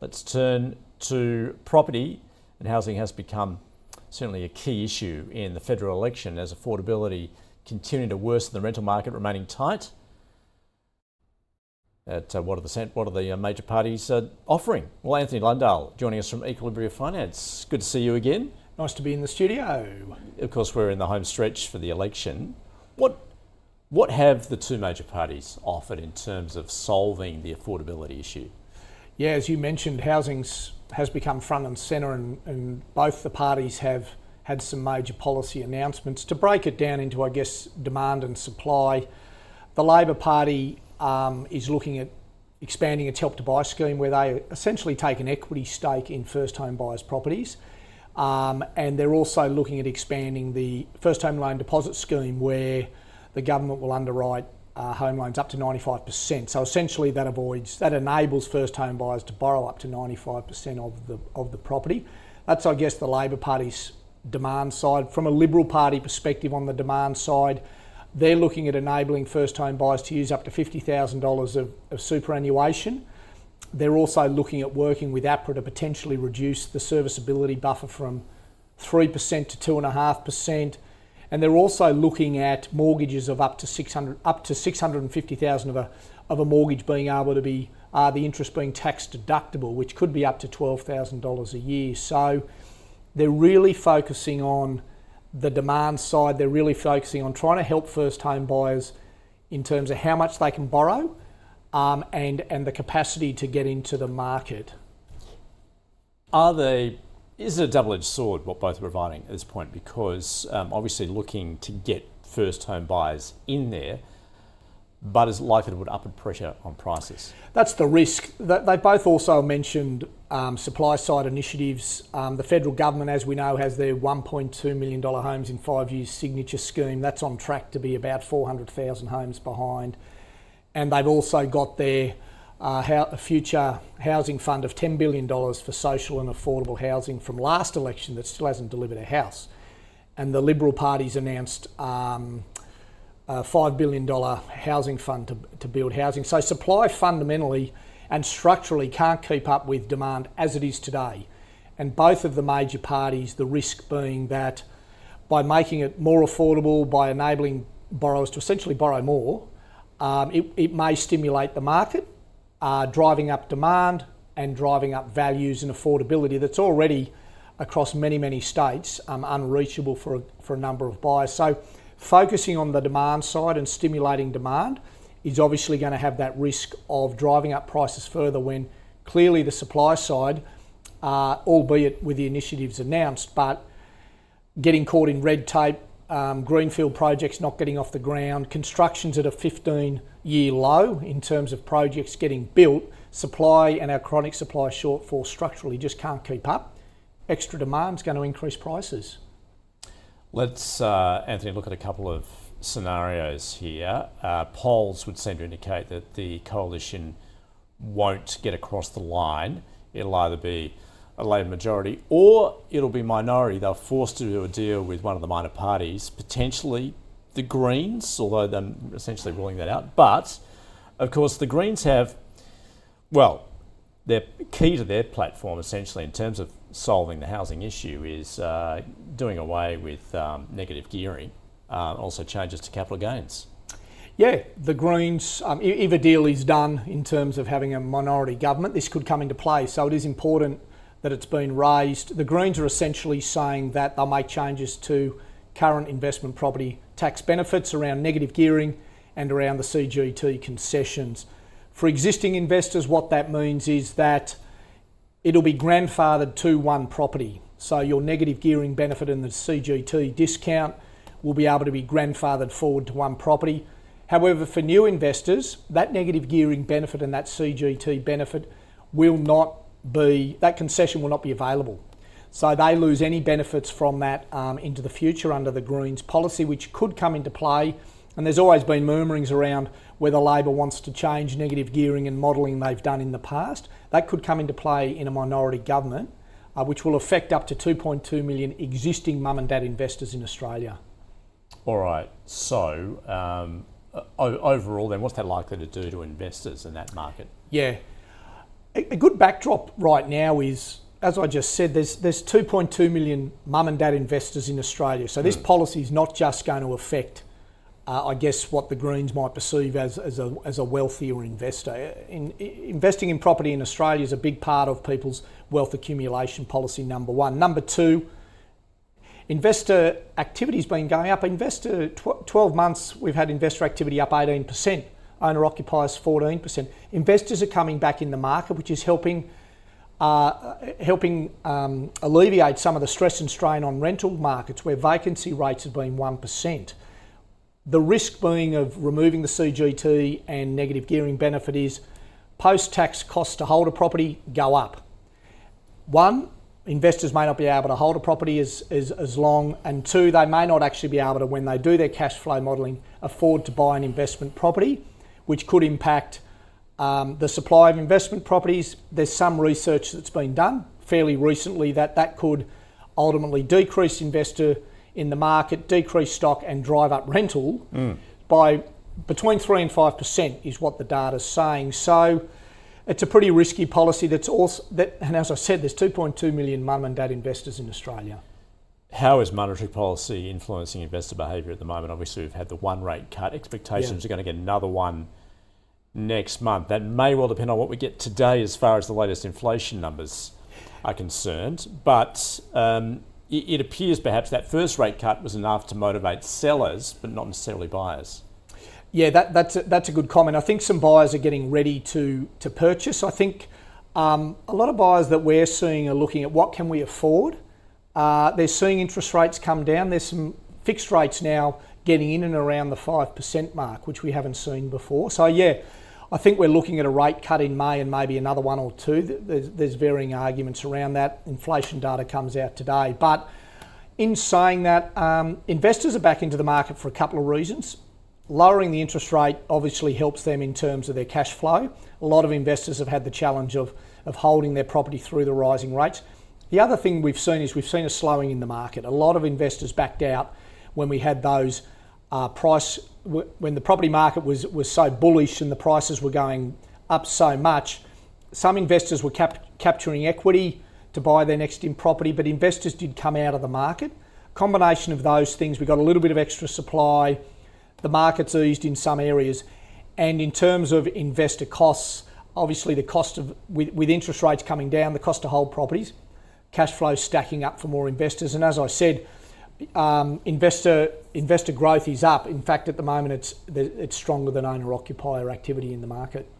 Let's turn to property, and housing has become certainly a key issue in the federal election as affordability continuing to worsen, the rental market remaining tight. What are the major parties offering? Well, Anthony Landahl joining us from Equilibria Finance. Good to see you again. Nice to be in the studio. Of course, we're in the home stretch for the election. What have the two major parties offered in terms of solving the affordability issue? Yeah, as you mentioned, housing has become front and centre, and both the parties have had some major policy announcements. To break it down into, I guess, demand and supply, the Labor Party is looking at expanding its Help to Buy scheme, where they essentially take an equity stake in first home buyers' properties. And they're also looking at expanding the first home loan deposit scheme, where the government will underwrite home loans up to 95%. So essentially that enables first home buyers to borrow up to 95% of the property. That's, I guess, the Labor Party's demand side. From a Liberal Party perspective, on the demand side, they're looking at enabling first home buyers to use up to $50,000 of superannuation. They're also looking at working with APRA to potentially reduce the serviceability buffer from 3% to 2.5%. And they're also looking at mortgages of up to $650,000 of a mortgage being able to be the interest being tax deductible, which could be up to $12,000 a year. So they're really focusing on the demand side. They're really focusing on trying to help first home buyers in terms of how much they can borrow and the capacity to get into the market. Is it a double-edged sword what both are providing at this point? Because obviously looking to get first home buyers in there, but is likely to put upward pressure on prices? That's the risk. They both also mentioned supply side initiatives. The federal government, as we know, has their $1.2 million homes in 5 years signature scheme. That's on track to be about 400,000 homes behind. And they've also got their a future housing fund of $10 billion for social and affordable housing from last election that still hasn't delivered a house. And the Liberal Party's announced a $5 billion housing fund to build housing. So supply fundamentally and structurally can't keep up with demand as it is today. And both of the major parties, the risk being that by making it more affordable, by enabling borrowers to essentially borrow more, it may stimulate the market, driving up demand and driving up values and affordability that's already across many states unreachable for a number of buyers. So focusing on the demand side and stimulating demand is obviously going to have that risk of driving up prices further, when clearly the supply side, albeit with the initiatives announced, but getting caught in red tape, greenfield projects not getting off the ground, construction's at a 15-year low in terms of projects getting built. Supply and our chronic supply shortfall structurally just can't keep up. Extra demand's going to increase prices. Let's, Anthony, look at a couple of scenarios here. Polls would seem to indicate that the coalition won't get across the line. It'll either be a Labor majority or it'll be minority. They're forced to do a deal with one of the minor parties, potentially the Greens, although they're essentially ruling that out. But of course the Greens have, well, they're key to their platform essentially in terms of solving the housing issue is doing away with negative gearing, also changes to capital gains. Yeah, the Greens, if a deal is done in terms of having a minority government, this could come into play. So it is important that it's been raised. The Greens are essentially saying that they'll make changes to current investment property tax benefits around negative gearing and around the CGT concessions. For existing investors, what that means is that it'll be grandfathered to one property. So your negative gearing benefit and the CGT discount will be able to be grandfathered forward to one property. However, for new investors, that negative gearing benefit and that CGT benefit that concession will not be available. So they lose any benefits from that into the future under the Greens policy, which could come into play. And there's always been murmurings around whether Labor wants to change negative gearing and modelling they've done in the past. That could come into play in a minority government, which will affect up to 2.2 million existing mum and dad investors in Australia. All right, so overall then, what's that likely to do to investors in that market? Yeah. A good backdrop right now is, as I just said, there's 2.2 million mum and dad investors in Australia. So this policy is not just going to affect, I guess, what the Greens might perceive as a wealthier investor. Investing in property in Australia is a big part of people's wealth accumulation policy, number one. Number two, investor activity's been going up. 12 months, we've had investor activity up 18%. Owner-occupiers 14%. Investors are coming back in the market, which is helping alleviate some of the stress and strain on rental markets where vacancy rates have been 1%. The risk being of removing the CGT and negative gearing benefit is post-tax costs to hold a property go up. One, investors may not be able to hold a property as long, and two, they may not actually be able to, when they do their cash flow modelling, afford to buy an investment property, which could impact the supply of investment properties. There's some research that's been done fairly recently that could ultimately decrease investor in the market, decrease stock and drive up rental by between 3 and 5% is what the data's saying. So it's a pretty risky policy and as I said, there's 2.2 million mum and dad investors in Australia. How is monetary policy influencing investor behaviour at the moment? Obviously, we've had the one rate cut. Expectations are going to get another one next month. That may well depend on what we get today as far as the latest inflation numbers are concerned. But it appears perhaps that first rate cut was enough to motivate sellers, but not necessarily buyers. Yeah, that's a good comment. I think some buyers are getting ready to purchase. I think a lot of buyers that we're seeing are looking at what can we afford. They're seeing interest rates come down. There's some fixed rates now getting in and around the 5% mark, which we haven't seen before. So yeah, I think we're looking at a rate cut in May and maybe another one or two. There's varying arguments around that. Inflation data comes out today. But in saying that, investors are back into the market for a couple of reasons. Lowering the interest rate obviously helps them in terms of their cash flow. A lot of investors have had the challenge of holding their property through the rising rates. The other thing we've seen a slowing in the market. A lot of investors backed out when we had those when the property market was so bullish and the prices were going up so much. Some investors were capturing equity to buy their next in property, but investors did come out of the market. Combination of those things, we got a little bit of extra supply, the market's eased in some areas, and in terms of investor costs, obviously the cost of, with interest rates coming down, the cost to hold properties, cash flow stacking up for more investors, and as I said, investor growth is up. In fact, at the moment, it's stronger than owner-occupier activity in the market.